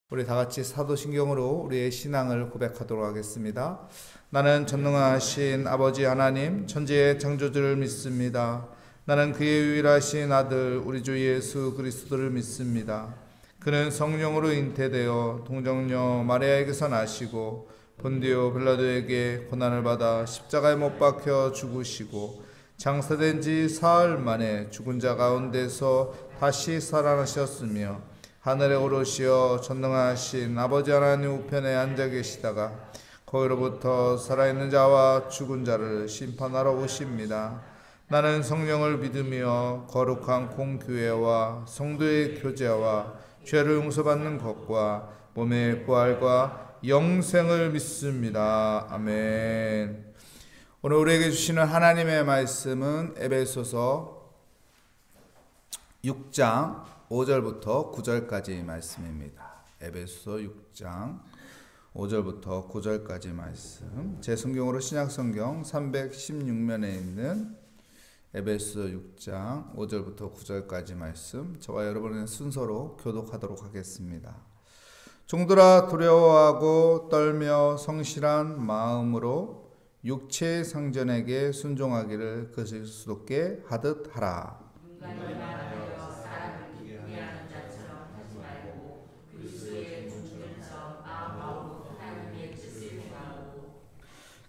우리 다 같이 사도신경으로 우리의 신앙을 고백하도록 하겠습니다. 나는 전능하신 아버지 하나님 천지의 창조주를 믿습니다. 나는 그의 유일하신 아들 우리 주 예수 그리스도를 믿습니다. 그는 성령으로 잉태되어 동정녀 마리아에게서 나시고 본디오 빌라도에게 고난을 받아 십자가에 못 박혀 죽으시고 장사된 지 사흘 만에 죽은 자 가운데서 다시 살아나셨으며 하늘에 오르시어 전능하신 아버지 하나님 우편에 앉아 계시다가 거기로부터 살아있는 자와 죽은 자를 심판하러 오십니다. 나는 성령을 믿으며 거룩한 공교회와 성도의 교제와 죄를 용서받는 것과 몸의 부활과 영생을 믿습니다. 아멘. 오늘 우리에게 주시는 하나님의 말씀은 에베소서 6장 5절부터 9절까지 말씀입니다. 에베소서 6장 5절부터 9절까지 말씀. 제 성경으로 신약성경 316면에 있는 에베소서 6장 5절부터 9절까지 말씀, 저와 여러분의 순서로 교독하도록 하겠습니다. 종들아 두려워하고 떨며 성실한 마음으로 육체의 상전에게 순종하기를 그리스도께 하듯 하라.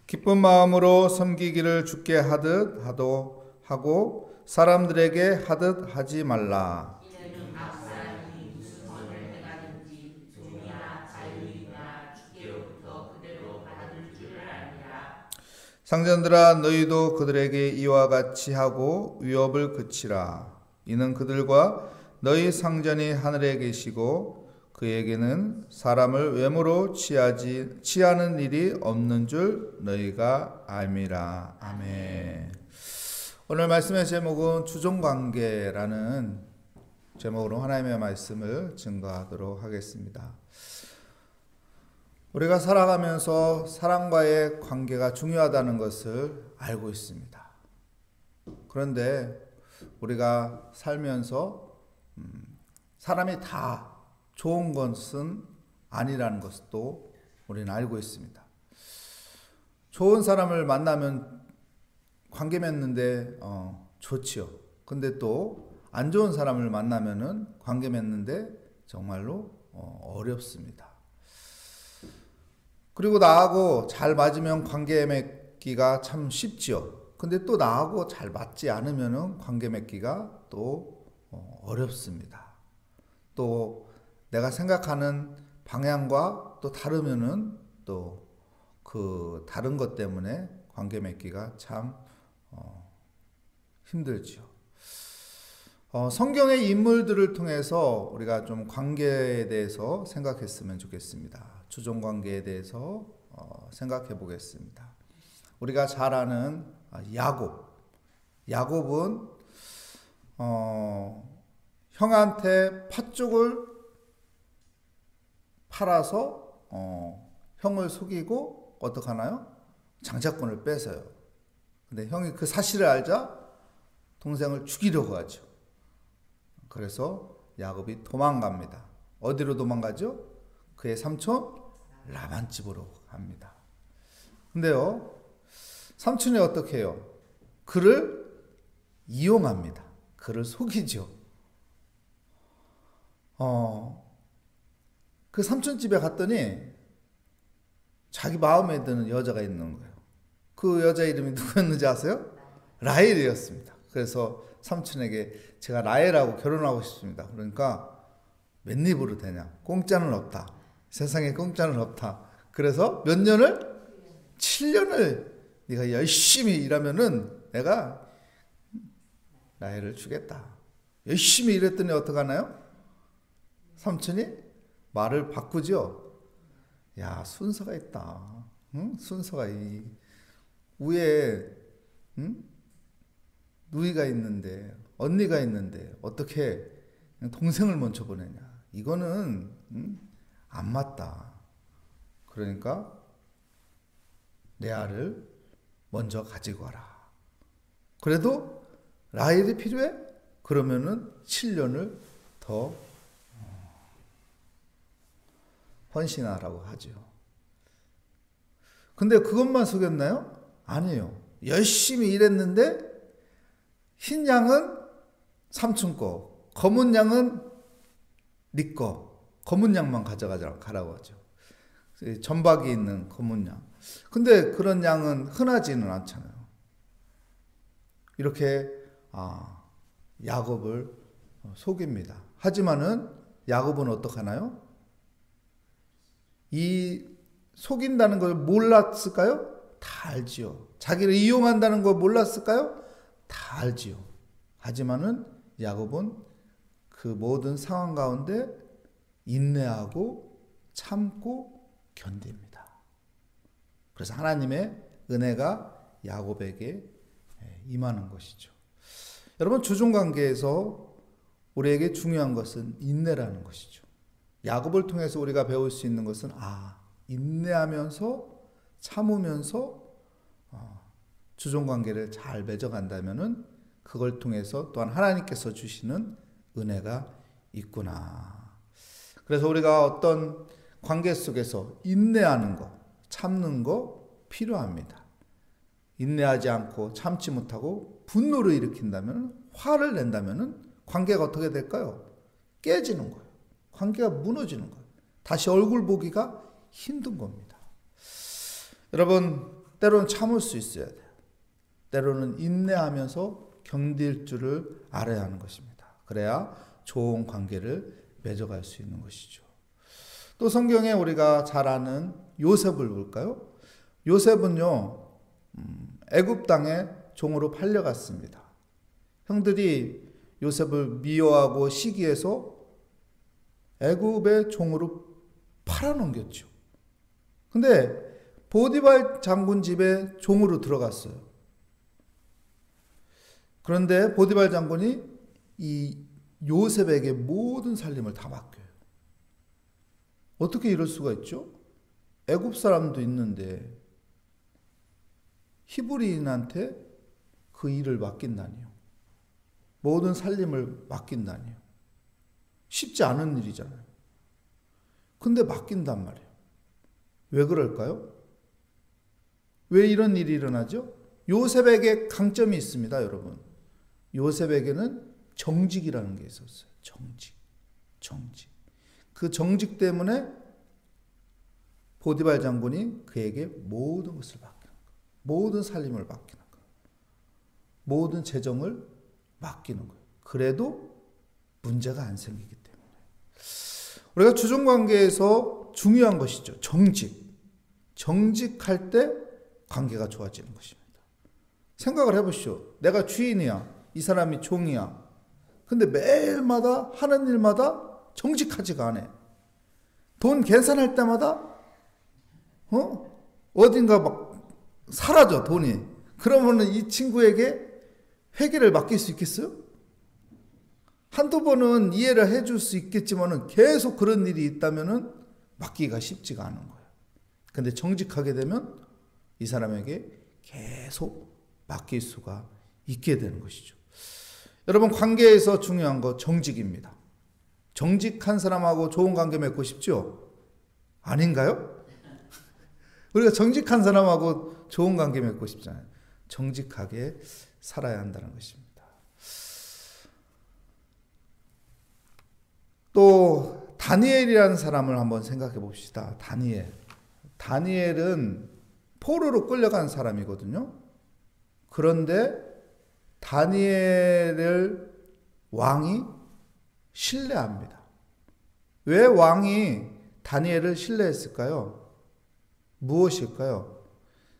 기쁜 마음으로 섬기기를 주께 하듯 하고 사람들에게 하듯 하지 말라. 이는 각 사람이 무슨 선을 행하든지 종이나 자유이나 주께로부터 그대로 받을 줄을 알미라. 상전들아 너희도 그들에게 이와 같이 하고 위협을 그치라. 이는 그들과 너희 상전이 하늘에 계시고 그에게는 사람을 외모로 취하는 일이 없는 줄 너희가 알미라. 아멘. 오늘 말씀의 제목은 주종관계라는 제목으로 하나님의 말씀을 증거하도록 하겠습니다. 우리가 살아가면서 사람과의 관계가 중요하다는 것을 알고 있습니다. 그런데 우리가 살면서 사람이 다 좋은 것은 아니라는 것도 우리는 알고 있습니다. 좋은 사람을 만나면 관계 맺는데 좋지요. 근데 또 안 좋은 사람을 만나면은 관계 맺는데 정말로 어렵습니다. 그리고 나하고 잘 맞으면 관계 맺기가 참 쉽지요. 근데 또 나하고 잘 맞지 않으면은 관계 맺기가 또 어렵습니다. 또 내가 생각하는 방향과 또 다르면은 또 그 다른 것 때문에 관계 맺기가 참 힘들죠. 성경의 인물들을 통해서 우리가 좀 관계에 대해서 생각했으면 좋겠습니다. 주종관계에 대해서 생각해 보겠습니다. 우리가 잘 아는 야곱은 형한테 팥죽을 팔아서 형을 속이고 어떻게 하나요? 장자권을 뺏어요. 근데 형이 그 사실을 알자 동생을 죽이려고 하죠. 그래서 야곱이 도망갑니다. 어디로 도망가죠? 그의 삼촌 라반 집으로 갑니다. 근데요, 삼촌이 어떻게 해요? 그를 이용합니다. 그를 속이죠. 그 삼촌 집에 갔더니 자기 마음에 드는 여자가 있는 거예요. 그 여자 이름이 누구였는지 아세요? 라헬이었습니다. 그래서 삼촌에게 제가 라헬하고 결혼하고 싶습니다. 그러니까 맨입으로 되냐? 공짜는 없다. 세상에 공짜는 없다. 그래서 몇 년을? 7년을 네가 열심히 일하면은 내가 라헬을 주겠다. 열심히 일했더니 어떡하나요? 삼촌이 말을 바꾸죠. 야, 순서가 있다. 응? 순서가 위에 누이가 있는데 언니가 있는데 어떻게 동생을 먼저 보내냐. 이거는 안 맞다. 그러니까 레아를 먼저 가지고 와라. 그래도 라헬이 필요해? 그러면은 7년을 더 헌신하라고 하죠. 근데 그것만 속였나요? 아니에요. 열심히 일했는데 흰 양은 삼촌 거, 검은 양은 네 거, 검은 양만 가져가라고 하죠. 점박이 있는 검은 양. 근데 그런 양은 흔하지는 않잖아요. 이렇게 야곱을 속입니다. 하지만은 야곱은 어떡하나요? 이 속인다는 걸 몰랐을까요? 다 알지요. 자기를 이용한다는 걸 몰랐을까요? 다 알지요. 하지만은 야곱은 그 모든 상황 가운데 인내하고 참고 견딥니다. 그래서 하나님의 은혜가 야곱에게 임하는 것이죠. 여러분, 주종관계에서 우리에게 중요한 것은 인내라는 것이죠. 야곱을 통해서 우리가 배울 수 있는 것은 인내하면서 참으면서 주종관계를 잘 맺어간다면은 그걸 통해서 또한 하나님께서 주시는 은혜가 있구나. 그래서 우리가 어떤 관계 속에서 인내하는 거, 참는 거 필요합니다. 인내하지 않고 참지 못하고 분노를 일으킨다면, 화를 낸다면 관계가 어떻게 될까요? 깨지는 거예요. 관계가 무너지는 거예요. 다시 얼굴 보기가 힘든 겁니다. 여러분, 때로는 참을 수 있어야 돼요. 때로는 인내하면서 견딜 줄을 알아야 하는 것입니다. 그래야 좋은 관계를 맺어갈 수 있는 것이죠. 또 성경에 우리가 잘 아는 요셉을 볼까요? 요셉은요, 애굽 땅에 종으로 팔려갔습니다. 형들이 요셉을 미워하고 시기해서 애굽의 종으로 팔아넘겼죠. 근데 보디발 장군 집에 종으로 들어갔어요. 그런데 보디발 장군이 이 요셉에게 모든 살림을 다 맡겨요. 어떻게 이럴 수가 있죠? 애굽 사람도 있는데 히브리인한테 그 일을 맡긴다니요. 모든 살림을 맡긴다니요. 쉽지 않은 일이잖아요. 근데 맡긴단 말이에요. 왜 그럴까요? 왜 이런 일이 일어나죠? 요셉에게 강점이 있습니다, 여러분. 요셉에게는 정직이라는 게 있었어요. 정직. 그 정직 때문에 보디발 장군이 그에게 모든 것을 맡기는 거예요. 모든 살림을 맡기는 거예요. 모든 재정을 맡기는 거예요. 그래도 문제가 안 생기기 때문에. 우리가 주종관계에서 중요한 것이죠. 정직할 때 관계가 좋아지는 것입니다. 생각을 해보시오. 내가 주인이야. 이 사람이 종이야. 근데 매일마다 하는 일마다 정직하지가 않아. 돈 계산할 때마다 어딘가 막 사라져, 돈이. 그러면은 이 친구에게 회계를 맡길 수 있겠어요? 한두 번은 이해를 해줄 수 있겠지만은 계속 그런 일이 있다면은 맡기기가 쉽지가 않은 거예요. 근데 정직하게 되면 이 사람에게 계속 맡길 수가 있게 되는 것이죠. 여러분, 관계에서 중요한 거 정직입니다. 정직한 사람하고 좋은 관계 맺고 싶죠? 아닌가요? 우리가 정직한 사람하고 좋은 관계 맺고 싶잖아요. 정직하게 살아야 한다는 것입니다. 또 다니엘이라는 사람을 한번 생각해 봅시다. 다니엘은 포로로 끌려간 사람이거든요. 그런데 다니엘을 왕이 신뢰합니다. 왜 왕이 다니엘을 신뢰했을까요? 무엇일까요?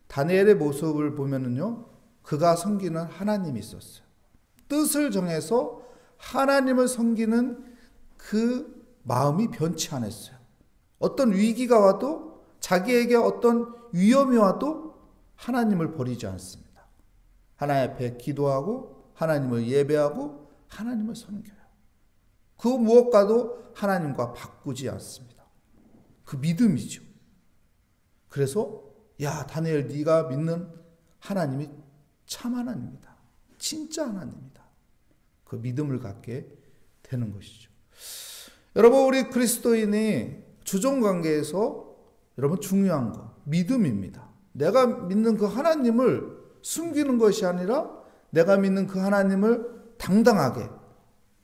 다니엘의 모습을 보면은요, 그가 섬기는 하나님이 있었어요. 뜻을 정해서 하나님을 섬기는 그 마음이 변치 않았어요. 어떤 위기가 와도, 자기에게 어떤 위험이 와도 하나님을 버리지 않습니다. 하나님 앞에 기도하고 하나님을 예배하고 하나님을 섬겨요. 그 무엇과도 하나님과 바꾸지 않습니다. 그 믿음이죠. 그래서 다니엘, 네가 믿는 하나님이 참 하나님이다. 진짜 하나님이다. 그 믿음을 갖게 되는 것이죠. 여러분, 우리 그리스도인이 주종관계에서 여러분 중요한 거 믿음입니다. 내가 믿는 그 하나님을 숨기는 것이 아니라 내가 믿는 그 하나님을 당당하게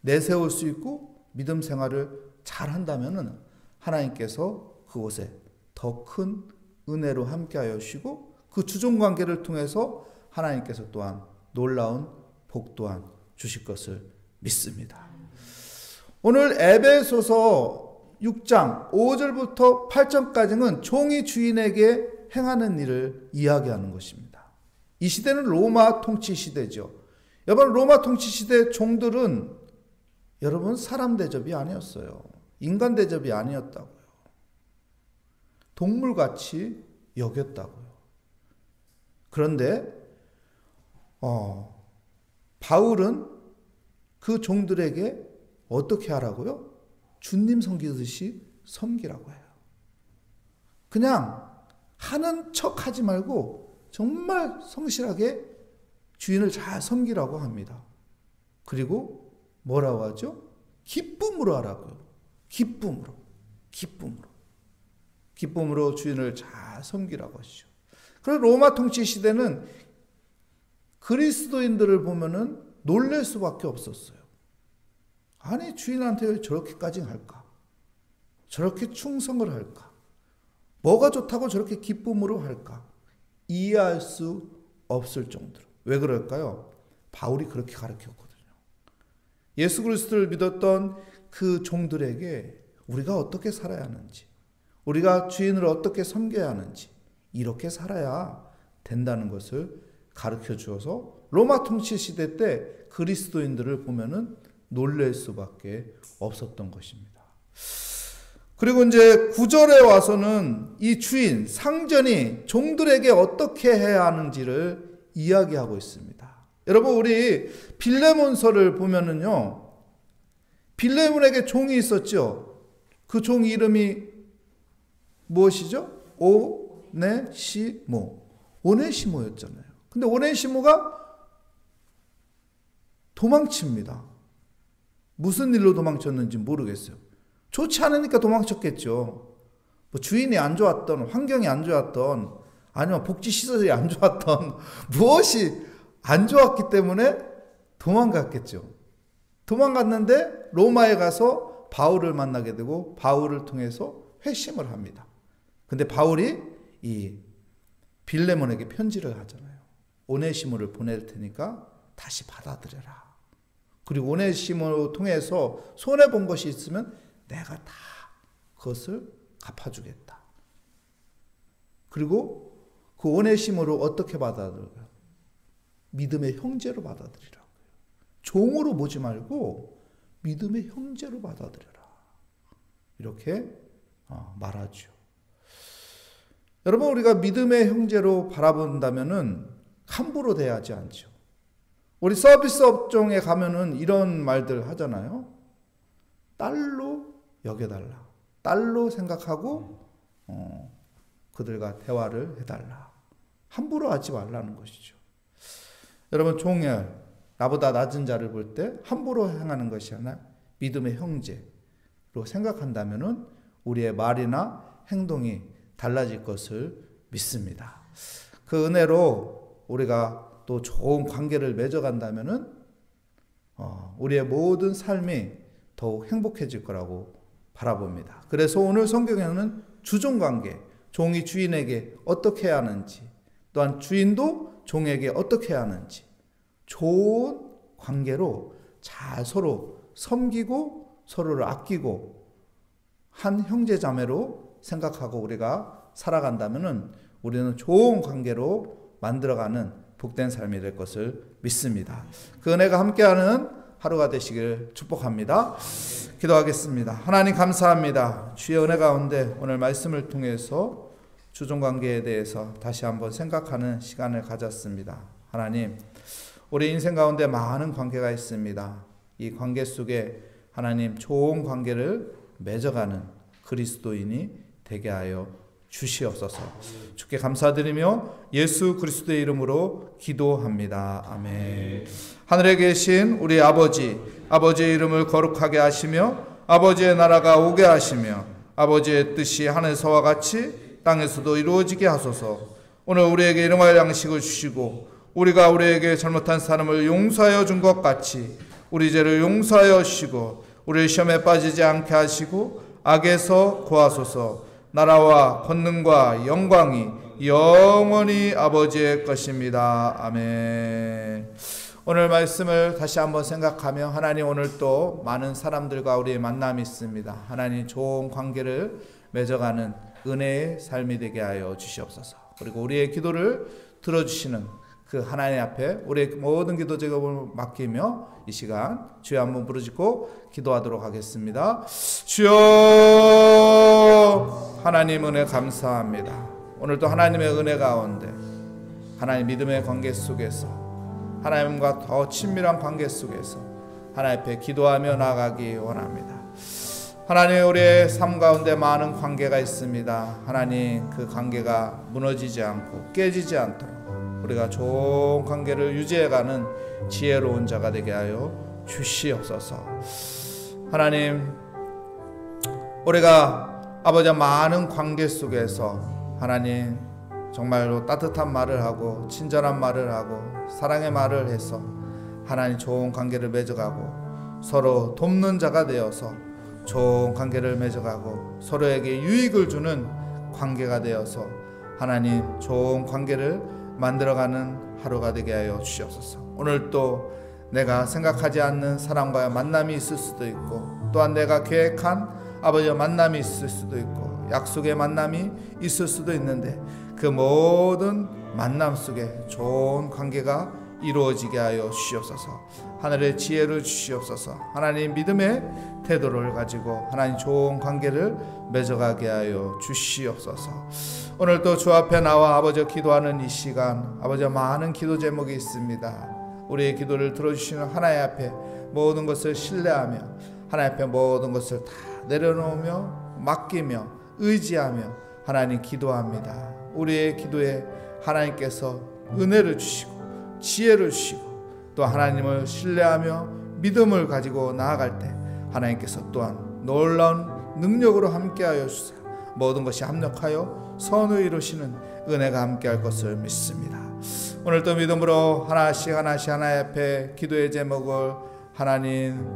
내세울 수 있고 믿음 생활을 잘 한다면 하나님께서 그곳에 더 큰 은혜로 함께하여 주시고 그 주종관계를 통해서 하나님께서 또한 놀라운 복 또한 주실 것을 믿습니다. 오늘 에베소서 6장 5절부터 8절까지는 종이 주인에게 행하는 일을 이야기하는 것입니다. 이 시대는 로마 통치 시대죠. 여러분 로마 통치 시대 종들은 여러분 사람 대접이 아니었어요. 인간 대접이 아니었다고요. 동물같이 여겼다고요. 그런데 바울은 그 종들에게 어떻게 하라고요? 주님 섬기듯이 섬기라고 해요. 그냥 하는 척 하지 말고 정말 성실하게 주인을 잘 섬기라고 합니다. 그리고 뭐라고 하죠? 기쁨으로 하라고요. 기쁨으로 주인을 잘 섬기라고 하시죠. 그래서 로마 통치 시대는 그리스도인들을 보면은 놀랄 수밖에 없었어요. 아니 주인한테 왜 저렇게까지 할까? 저렇게 충성을 할까? 뭐가 좋다고 저렇게 기쁨으로 할까? 이해할 수 없을 정도로. 왜 그럴까요? 바울이 그렇게 가르쳤거든요. 예수 그리스도를 믿었던 그 종들에게 우리가 어떻게 살아야 하는지, 우리가 주인을 어떻게 섬겨야 하는지 이렇게 살아야 된다는 것을 가르쳐 주어서 로마 통치 시대 때 그리스도인들을 보면은 놀랄 수밖에 없었던 것입니다. 그리고 이제 9절에 와서는 이 주인, 상전이 종들에게 어떻게 해야 하는지를 이야기하고 있습니다. 여러분 우리 빌레몬서를 보면은요, 빌레몬에게 종이 있었죠. 그 종 이름이 무엇이죠? 오네시모였잖아요. 근데 오네시모가 도망칩니다. 무슨 일로 도망쳤는지 모르겠어요. 좋지 않으니까 도망쳤겠죠. 뭐 주인이 안 좋았던, 환경이 안 좋았던, 아니면 복지시설이 안 좋았던, 무엇이 안 좋았기 때문에 도망갔겠죠. 도망갔는데 로마에 가서 바울을 만나게 되고 바울을 통해서 회심을 합니다. 근데 바울이 이 빌레몬에게 편지를 하잖아요. 오네시모를 보낼 테니까 다시 받아들여라. 그리고 오네시모를 통해서 손해본 것이 있으면 내가 다 그것을 갚아주겠다. 그리고 그 오네시모를 어떻게 받아들여요? 믿음의 형제로 받아들이라고요. 종으로 보지 말고 믿음의 형제로 받아들여라. 이렇게 말하죠. 여러분 우리가 믿음의 형제로 바라본다면은 함부로 대하지 않죠. 우리 서비스 업종에 가면은 이런 말들 하잖아요. 딸로 여겨달라. 딸로 생각하고 그들과 대화를 해달라. 함부로 하지 말라는 것이죠. 여러분 종열, 나보다 낮은 자를 볼 때 함부로 행하는 것이 아니라 믿음의 형제로 생각한다면은 우리의 말이나 행동이 달라질 것을 믿습니다. 그 은혜로 우리가 또 좋은 관계를 맺어간다면은 우리의 모든 삶이 더욱 행복해질 거라고 바라봅니다. 그래서 오늘 성경에는 주종관계, 종이 주인에게 어떻게 해야 하는지, 또한 주인도 종에게 어떻게 해야 하는지 좋은 관계로 잘 서로 섬기고 서로를 아끼고 한 형제자매로 생각하고 우리가 살아간다면은 우리는 좋은 관계로 만들어가는 복된 삶이 될 것을 믿습니다. 그 은혜가 함께하는 하루가 되시길 축복합니다. 기도하겠습니다. 하나님 감사합니다. 주의 은혜 가운데 오늘 말씀을 통해서 주종관계에 대해서 다시 한번 생각하는 시간을 가졌습니다. 하나님, 우리 인생 가운데 많은 관계가 있습니다. 이 관계 속에 하나님 좋은 관계를 맺어가는 그리스도인이 되게 하여 주시옵소서. 주께 감사드리며 예수 그리스도의 이름으로 기도합니다. 아멘. 하늘에 계신 우리 아버지의 이름을 거룩하게 하시며 아버지의 나라가 오게 하시며 아버지의 뜻이 하늘에서와 같이 땅에서도 이루어지게 하소서. 오늘 우리에게 일용할 양식을 주시고 우리가 우리에게 잘못한 사람을 용서하여 준 것 같이 우리 죄를 용서하여 주시고 우리를 시험에 빠지지 않게 하시고 악에서 구하소서. 나라와 권능과 영광이 영원히 아버지의 것입니다. 아멘. 오늘 말씀을 다시 한번 생각하며 하나님, 오늘 또 많은 사람들과 우리의 만남이 있습니다. 하나님, 좋은 관계를 맺어가는 은혜의 삶이 되게 하여 주시옵소서. 그리고 우리의 기도를 들어주시는 그 하나님 앞에 우리의 모든 기도 제목을 맡기며 이 시간 주여 한번 부르짖고 기도하도록 하겠습니다. 주여, 하나님 은혜 감사합니다. 오늘도 하나님의 은혜 가운데 하나님 믿음의 관계 속에서 하나님과 더 친밀한 관계 속에서 하나님 앞에 기도하며 나아가기 원합니다. 하나님, 우리의 삶 가운데 많은 관계가 있습니다. 하나님, 그 관계가 무너지지 않고 깨지지 않도록 우리가 좋은 관계를 유지해가는 지혜로운 자가 되게 하여 주시옵소서. 하나님, 우리가 아버지 많은 관계 속에서 하나님 정말로 따뜻한 말을 하고 친절한 말을 하고 사랑의 말을 해서 하나님 좋은 관계를 맺어가고 서로 돕는 자가 되어서 좋은 관계를 맺어가고 서로에게 유익을 주는 관계가 되어서 하나님 좋은 관계를 만들어가는 하루가 되게 하여 주시옵소서. 오늘 또 내가 생각하지 않는 사람과의 만남이 있을 수도 있고 또한 내가 계획한 아버지와 만남이 있을 수도 있고 약속의 만남이 있을 수도 있는데 그 모든 만남 속에 좋은 관계가 이루어지게 하여 주시옵소서. 하늘의 지혜를 주시옵소서. 하나님 믿음의 태도를 가지고 하나님 좋은 관계를 맺어가게 하여 주시옵소서. 오늘 또 주 앞에 나와 아버지 기도하는 이 시간, 아버지 많은 기도 제목이 있습니다. 우리의 기도를 들어주시는 하나님 앞에 모든 것을 신뢰하며 하나님 앞에 모든 것을 다 내려놓으며 맡기며 의지하며 하나님 기도합니다. 우리의 기도에 하나님께서 은혜를 주시고 지혜를 주시고 또 하나님을 신뢰하며 믿음을 가지고 나아갈 때 하나님께서 또한 놀라운 능력으로 함께하여 주사 모든 것이 합력하여 선을 이루시는 은혜가 함께할 것을 믿습니다. 오늘도 믿음으로 하나씩 하나씩 하나님 앞에 기도의 제목을 하나님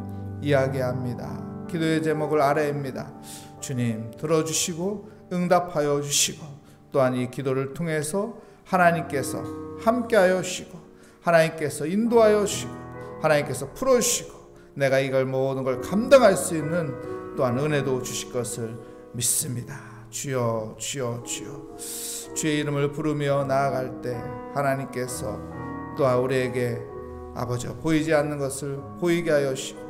이야기합니다. 기도의 제목을 아뢰입니다. 주님 들어주시고 응답하여 주시고 또한 이 기도를 통해서 하나님께서 함께하여 주시고 하나님께서 인도하여 주시고 하나님께서 풀어주시고 내가 이걸 모든 걸 감당할 수 있는 또한 은혜도 주실 것을 믿습니다. 주여 주여 주여. 주의 이름을 부르며 나아갈 때 하나님께서 또한 우리에게 아버지 보이지 않는 것을 보이게 하여 주시고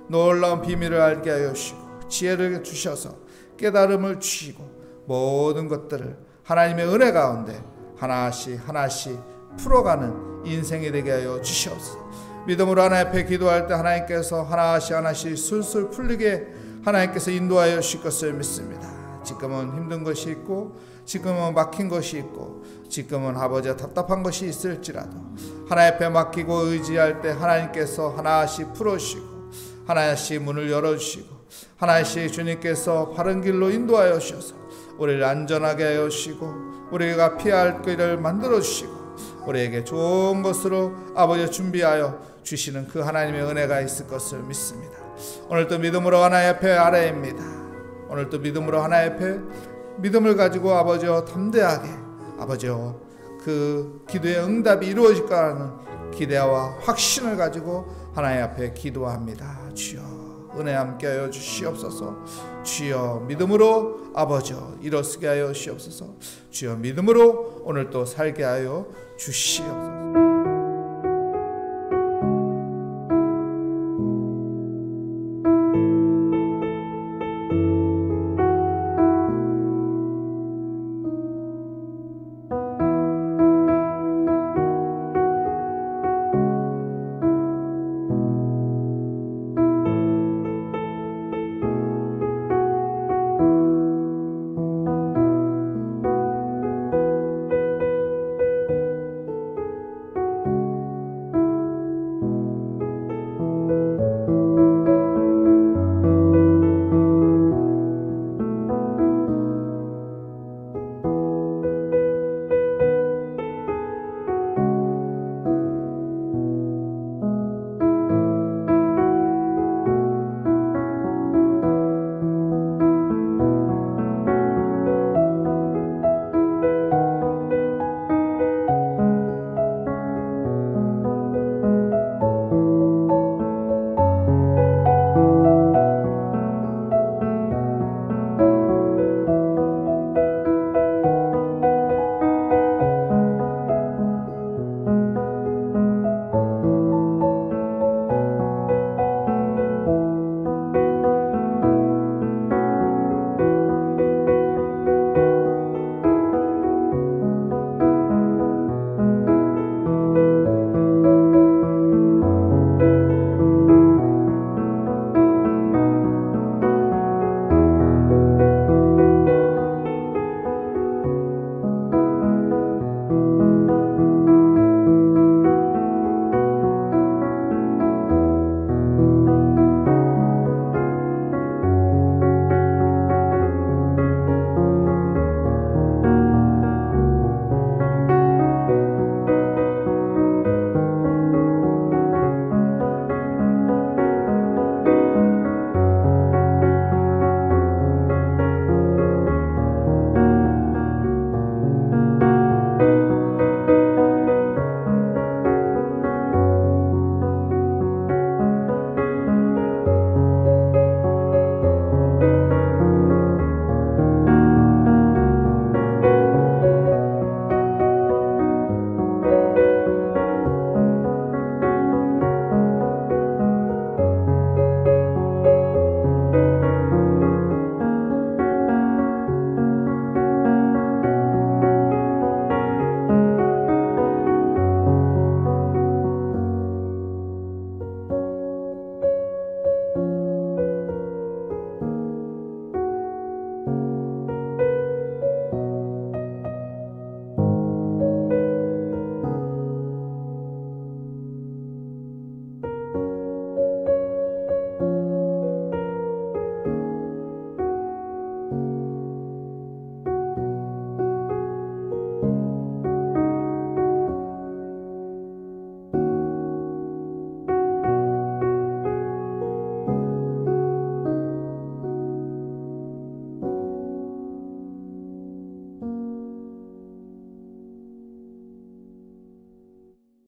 놀라운 비밀을 알게 하여 주시고 지혜를 주셔서 깨달음을 주시고 모든 것들을 하나님의 은혜 가운데 하나씩 하나씩 풀어가는 인생이 되게 하여 주시옵소서. 믿음으로 하나님 앞에 기도할 때 하나님께서 하나씩 하나씩 술술 풀리게 하나님께서 인도하여 주실 것을 믿습니다. 지금은 힘든 것이 있고 지금은 막힌 것이 있고 지금은 아버지가 답답한 것이 있을지라도 하나님 앞에 맡기고 의지할 때 하나님께서 하나씩 풀어주시고 하나씩 문을 열어주시고 하나씩 주님께서 바른 길로 인도하여 주셔서 우리를 안전하게 하여 주시고 우리가 피해야 할 길을 만들어 주시고 우리에게 좋은 것으로 아버지 준비하여 주시는 그 하나님의 은혜가 있을 것을 믿습니다. 오늘도 믿음으로 하나님 앞에 아뢰입니다. 오늘도 믿음으로 하나님 앞에 믿음을 가지고 아버지와 담대하게 아버지와 그 기도의 응답이 이루어질 거라는 기대와 확신을 가지고 하나님 앞에 기도합니다. 주여 은혜 함께하여 주시옵소서. 주여 믿음으로 아버지여 일어서게 하여 주시옵소서. 주여 믿음으로 오늘 또 살게 하여 주시옵소서.